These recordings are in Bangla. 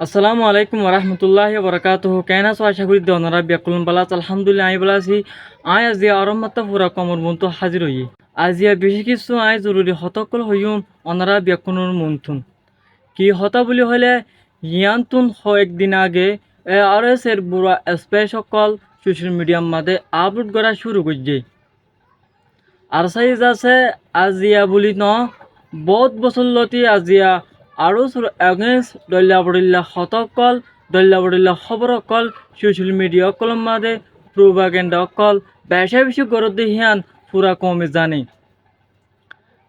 আসসালামু আলাইকুম ওরহমতুল্লাহি বরকাতুহু। কেন আছো? আশা করি দনরা বিয়াকুলুম বালাত। আলহামদুলিল্লাহ আমি বলা আছি। আজিয়া আরম্মাত্তা পুরা কমর মন্তু হাজির হই। আজিয়া বেশি কিছু জরুরি হতকল হইম অনারা বিয়াকুনুর মন্তুন কি হতা বলি হলে ইয়ান্তুন একদিন আগে ARS এর বুড়া স্পেস সকল সোশ্যাল মিডিয়ার মাঝে আপলোড করা শুরু করছে। আর সাইজ আছে আজিয়া বলি ন বহুত বছর লতি আজিয়া আৰু এগেন্স দল্লা বডিল্লা হতকল দল্লা বডিল্লা খবর অকল সোশ্যাল মিডিয়া অকল মাঝে প্রোপাগেন্ডা অকল বেশা বেশি গরদ হিয়ান পুরা কমে জানে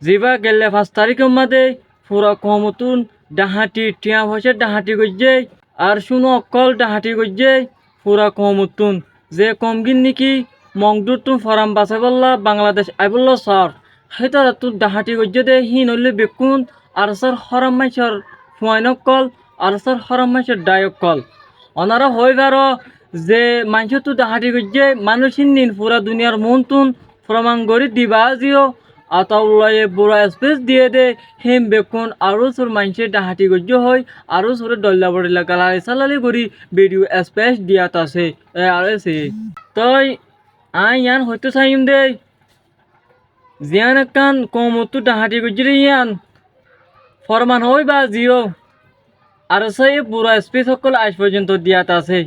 যেবা গেলে 5 তারিখের মাঝে পুরা কমতুন ডাহাটি টিয়া ভসে ডাহাটি গজ্জে আর শুনো অকল ডাহাটি গজ্জে পুরা কমতুন যে কমগিন নাকি মংদুতুন ফরাম বাসা বললা বাংলাদেশ আইবল্লা সর হেতারা তুন ডাহাটি গজ্জে দে হি নইলে বেকুন আর স্যার হরাম মাইসর ফুয়াইনকল আর স্যার হরাম মাইসর ডায়কল অনারা হই বারো যে মাইস তো ডাহাটি গজ্জে মানুষিন নিন পুরা দুনিয়ার মনতুন প্রমাণ করি দিবা আজিও আতাউল্লাহে বুড়া স্পেস দিয়ে দে হেম বেকুন আরো সোর মাইসে ডাহাটি গজ্জ হয় আরো সোরে ডল্লা বড়িলা গালালি সালালি করি ভিডিও স্পেস দিয়াত আছে আর সে তই ইয়ান হয়তো চাইম দে জিয়ান কান কমতো ডাহাটি গজ্জরে ইয়ান ফরমান হই বা জিও আর সেই বুড়া স্পেস সকল আজ পর্যন্ত দিয়াত আছে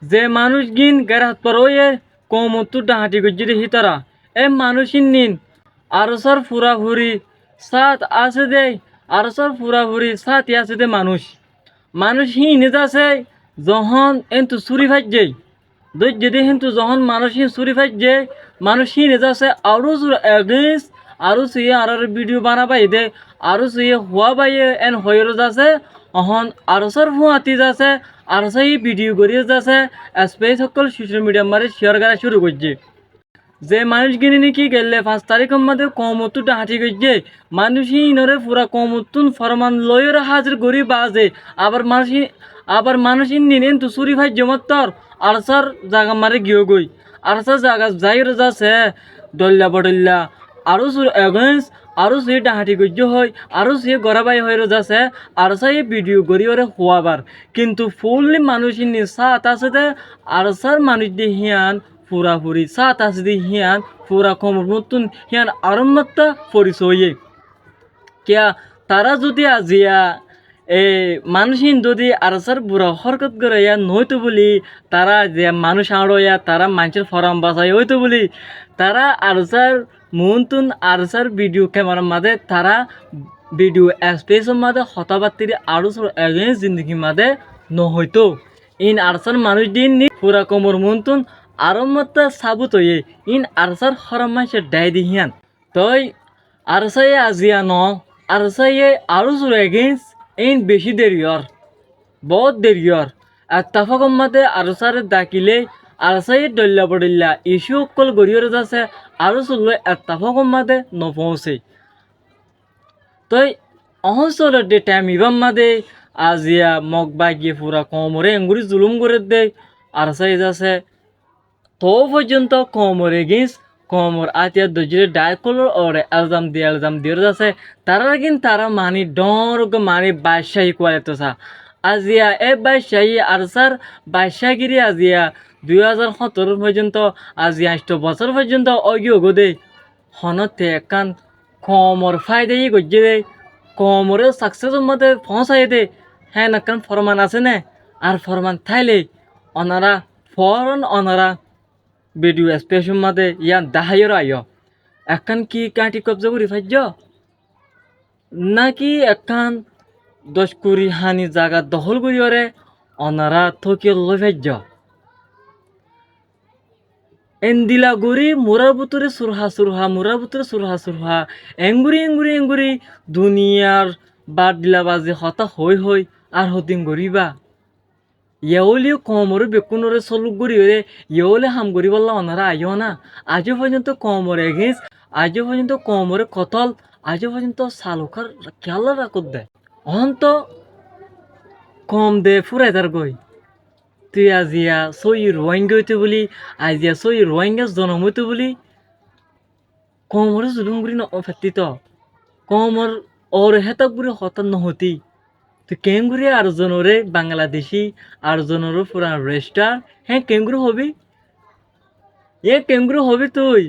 যে মানুষ গিন গেরাত পরয়ে কমতো ডাহাটি গজ্জরে হিতারা এ মানুষিন নিন আরসর ফুরাফুরি সাত আছে দে আরসর ফুরাফুরি সাত আছে দে মানুষ হি নিজাছে যখন এন্তু চুরি ফাইজে যদি কিন্তু যখন মানুষ হি চুরি ফাইজে মানুষ হি নিজাছে আরো এগেন্স আরো সুয়ে আর ভিডিও বানাবাই দে আরো সুয়ে হওয়া বাইয়ে এন হয়েরো যাচ্ছে অহন আরসর ফুয়াতি যাচ্ছে আর সেই ভিডিও করিয়ে যাচ্ছে স্পেস সকল সোশ্যাল মিডিয়া মারে শেয়ার করা শুরু করছে যে মানুষ গিনি নাকি গেলে 5 তারিখের মধ্যে কমতো ডাহাটি গজ্জে মানুষই ইনরে পুরা কমতুন ফরমান লয়ের হাজির করি বাজে আবার মানুষ নিন তো চুরি ভাই জমত্তর আর স্যার জাগা মারে গিয়ে গই আর স্যার জাগা যাই যাচ্ছে ডল্লা বডল্লা আরো এগেন্স আরো সে ডাহাটি গজ্জ হয় আরো সে গড়াবাই হয়ে যাচ্ছে আর সাই ভিডিও করি ওরে হওয়াবার কিন্তু ফুললি মানুষই নি সাত আছে আর স্যার মানুষ দিয়ে হিয়ান পুরাপুরি সাত আছে দি হিয়ান পুরা কমর মতন হিয়ান আরম্মাত্তা পরিচয়ে কিয়া তারা যদি আজিয়া মানুষিন যদি আরসার বুড়া হরকত করে নইতো বলি তারা যে মানুষ আড়য়া তারা মানুষের ফরাম বাসায় হইতো বলি তারা আরসার মনতুন আরসার ভিডিও ক্যামেরার মাঝে তারা ভিডিও স্পেসের মাঝে হতাবাত্তির আরো এগেন্স জিন্দগি মাঝে নহইতো ইন আরসার মানুষ দিন নি পুরা কমর মনতুন আরম্মতা সাবুত হয়ে ইন আরসার হরম মাসে ডাই দিহিয়ান তই আরসায়ে আজিয়া ন আরসায়ে আরো জোর এগেন্স ইন বেশি দেরিয়র বহুত দেরিয়র আর তাফাকম মাতে আরসারে ডাকিলে আরসায়ে ডল্লা পড়িল্লা ইস্যু অকল গড়িয়র যাচ্ছে আরো চললে তাফাকম মাতে নপৌঁছে তই অহচলের দে টাইম ইবাম মাদে আজিয়া মগ বাগিয়ে পুরা কমরে এঙ্গুরি জুলুম করে দে আরসাই যাচ্ছে তো পর্যন্ত কমর এগেন্স কমর আতিয়া দজিরে ডাইকলর ওরে এলজাম দিয়ে যাচ্ছে তারা কিন্তু তারা মানি ডর মানি বাদশাহী কোয়ালিতো সা আজিয়া এ বাদশাহী আর স্যার বাদশাহগিরি আজিয়া 2017 পর্যন্ত আজিয়া 8 বছর পর্যন্ত অগিয়ে গদে হনতে একান কমর ফায়দাই গজ্জে দে কমরে সাকসেসের মধ্যে পৌঁছাই দে হ্যাঁ নাকান ফরমান আছে না আর ফরমান থাইলে অনারা ফরন অনারা ভিডিও স্পেশন মাদে ইয়ান দাহাইর আইয় একান কি কাটি কবজা করি ফাইজ নাকি একান 10 কুড়ি হানি জায়গা দখল করি ওরে অনারা থকিয়ে লই ফাইজ এন্দিলা গুড়ি মুরার বুতরে সুরহা এঙ্গুরি দুনিয়ার বাদ দিলা বাজে হতা হই আর হতিম গরিবা ইয়েওলিও কমরে বেকুনরে সলুক গড়ি রে ইয়েওলে হাম গড়ি বললা ওনারা আইও না আজও পর্যন্ত কমরে এগেন্স আজও পর্যন্ত কমরে কতল আজও পর্যন্ত সালুকার খেয়াল রাখত দেয় অন্ত কম দে ফুরাই তার গই তুই আজিয়া সই রোহিঙ্গা হইতে বলি আজিয়া সই রোহিঙ্গা জনম হইতে বলি কমরে জুলুম গুড়ি ফেতিত কমর ওর হেতাক গুড়ি হতান নহতি তুই কেঙ্গুরি আর জনরে বাংলাদেশি আর জনরও পুরা রেস্টার হ্যাঁ কেঙ্গুরু হবি কেঙ্গুরু হবি তুই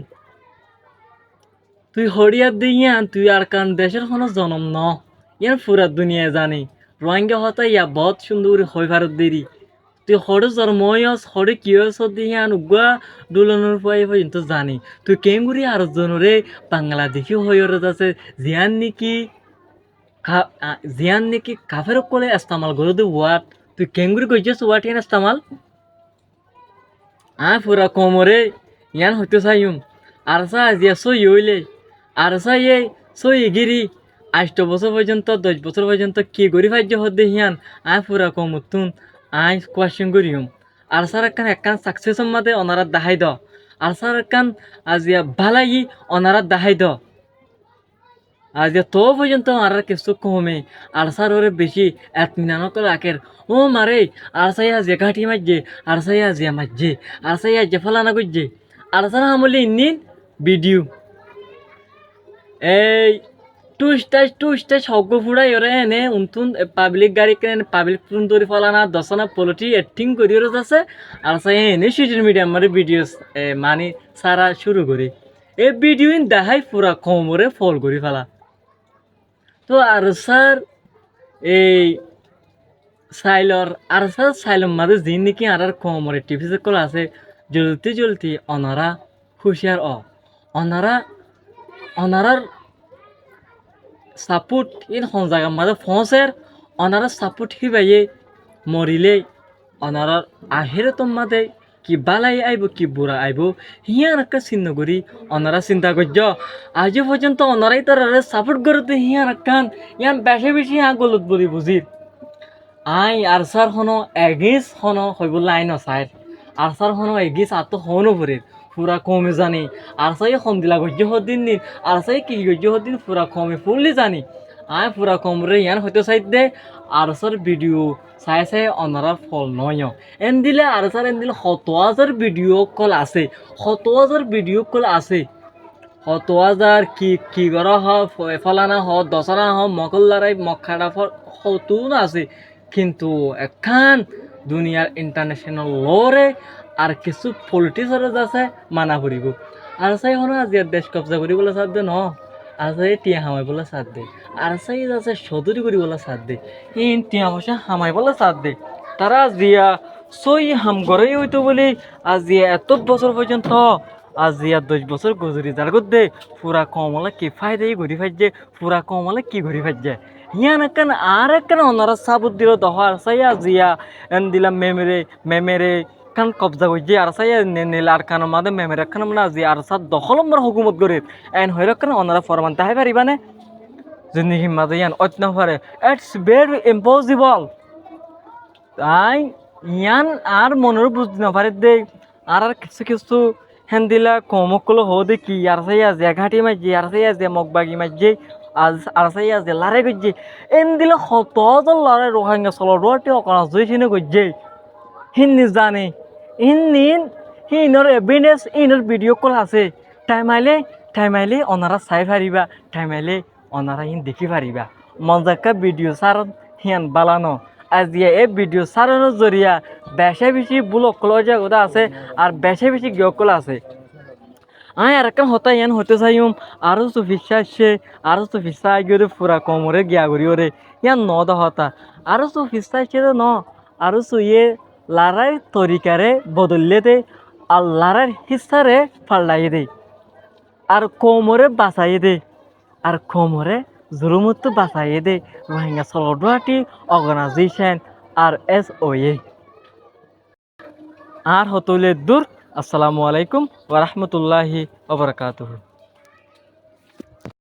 তুই হরিয়ার দিয়ান তুই আর কান দেশের কোনো জনম ন ইয়ান পুরা দুনিয়ায় জানি রোহিঙ্গা হতা ইয়া বহুত সুন্দর হই ভারত দেরি তুই হরে জন্ময়স হরে কিয়স দিয়ান উগা দুলনের পাই পর্যন্ত জানি তুই কেঙ্গুরি আর জনরে বাংলাদেশি হইরে আছে জিয়ান নাকি জিয়ান নাকি কাফের কলে ইস্তেমাল করে দে ওয়াট তুই কেঙ্গুরি কইছিস ওয়াট ইয়ান ইস্তেমাল পুরা কমরে ইয়ান হইতে চাইম আর সা আজিয়া সই হইলে আর সা সই গিরি 8 বছর পর্যন্ত 10 বছর পর্যন্ত কি গরি ফাজ্য হতে হিয়ান পুরা কমতুন কোয়েশ্চেন করিম আর স্যার একখান সাকসেস মাদে অনারা দাহাই দ আর স্যার একখান আজিয়া ভালাই অনারা দাহাই দ আজিয়া তো পর্যন্ত আর কিছু কমে আর স্যার ওরে বেশি এতমিনানো করে রাখের ও মারে আর সাই আজিয়া ঘাটি মাঝে আর সাই আজিয়া মাঝে আর সাই আজিয়া ফলানা করছে আর স্যার আমলে ইন্নিন ভিডিও এই টুস্টাস হগ্গ ফুড়াই ওরে এনে উনতুন পাবলিক গাড়ি কেন পাবলিক ফুন ধরে ফলানা দশনা পলিটি এক্টিং করি ওরে আছে আর সাই এনে সোশ্যাল মিডিয়া মানে ভিডিও মানে সারা শুরু করি এই ভিডিও দেখাই পুরা কমরে ফল করি ফেলা তো আর স্যার এই সাইলর আর স্যার সাইলর মাঝে জিন নাকি আর কমরে টিভি কল আছে জ্বলতে অনারা হুঁশিয়ার অনারার সাপোর্ট ইন হন জায়গা মাঝে ফসের অনারা সাপোর্ট হিবাইয়ে মরিলে অনারার আহেরে তোমাদের কি বালাই আইব কি বুড়া আইব হিয়ান একটা চিহ্ন করি অনারা চিন্তা করছ আজ পর্যন্ত অনারাই তার সাপোর্ট করতে হিয়ান একখান ইয়ান বেশি গলত বলি বুঝির আর স্যার হনো এগিস হনো হইব লাইন সাইড আর স্যার হনো এগিস আত হনো ভরে পুরা কমে জানি আর সাই কম দিলা গজ্য হদিন নিন আর সাই কি গজ্য হদিন পুরা কমে ফুললি জানি পুরা কম রে ইয়ান হয়তো সাইড দে আর স্যার ভিডিও চাই অনারার ফল নয় এন দিলে আর স্যার এন দিলে 100,000 ভিডিও কল আছে 100,000 ভিডিও কল আছে 100,000 কি করা ফলানা দশরা মকল্লারাই মখাড়া হতুন আছে কিন্তু এখান দুনিয়ার ইন্টারন্যাশনাল লরে আর কিছু পলিটিক্সর আছে মানা করিব আর চাই হনো আজি দেশ কবজা কৰিবলৈ চাপ দে ন আর চাই টিয়া হামাই বলে চাপ দে আর চাই আছে সদরি কৰিবলৈ চাপ দে টিয়া পয়সা হামাই বলে চাপ দে তারা আজিয়া সই হাম গড়াই হইতো বলে আজিয়া এত বছর পর্যন্ত আজিয়া 10 বছর গুজরি যার দে পুরা কমলা কি ফায়দাই ঘুরি ফাইজে পুরা কমলা কি ঘুরি ফাইজে হিয়ান একখান আর একখান ওনারা সাবুত দিল দহার চাই আজিয়া এন দিলাম মেমেরে কান কবজা করছে আর চাই নীল আর কান মাদে মেমের একখান মানে আজি আর সাত দখল হুকুমত করে এন হইর একখান ওনারা ফরমান তাহাই পারিবানে জিন্দিগি মাঝে ইয়ান অত্ন পারে ইটস ভেরি ইম্পসিবল তাই ইয়ান আর মনের বুঝতে না পারে দে আর কিছু হেন দিলা কমকলো হো দেখি আর চাই আজি ঘাটি মাঝে আর চাই আজি মগবাগি মাঝে আর চাই আজি লারে গজ্জে এন দিলে 100,000 লারে রোহিঙ্গা চলো রোটি অকনা জইছিনে গজ্জে হিন্দি জানে হিনর এভিডেন্স ইনর ভিডিও কল আছে টাইমাইলে ওনারা চাই পারিবা টাইমাইলে ওনারা দেখি পারিবা মজাক্কা ভিডিও সারন হিয়ান বালানো আজিয়া এই ভিডিও সারানোর জরিয়া বেশি ব্লক কল জায়গা আছে আর বেশি গিয়কল আছে আর একটা হতা ইয়ান হতে চাইম আরো তো ফিসা আসছে আরো তো ফিসা গিয়ে পুরা কমরে গিয়া করি ওরে ইয়ান নদা হতা আরো তো ফিসা আসছে ন আরো তো লারার তরিকারে বদললে দে আর লারার হিসারে পাল্লাই দে আর কোমরে বাঁচাই দে আর কোমরে জুরুমুত্ত বাঁচাই দে রোহিঙ্গা সলডুয়াটি অর্গানাইজেশন RSOA আর হতলে দূর আসসালামু আলাইকুম ওয়া রাহমাতুল্লাহি ওয়া বারাকাতুহু।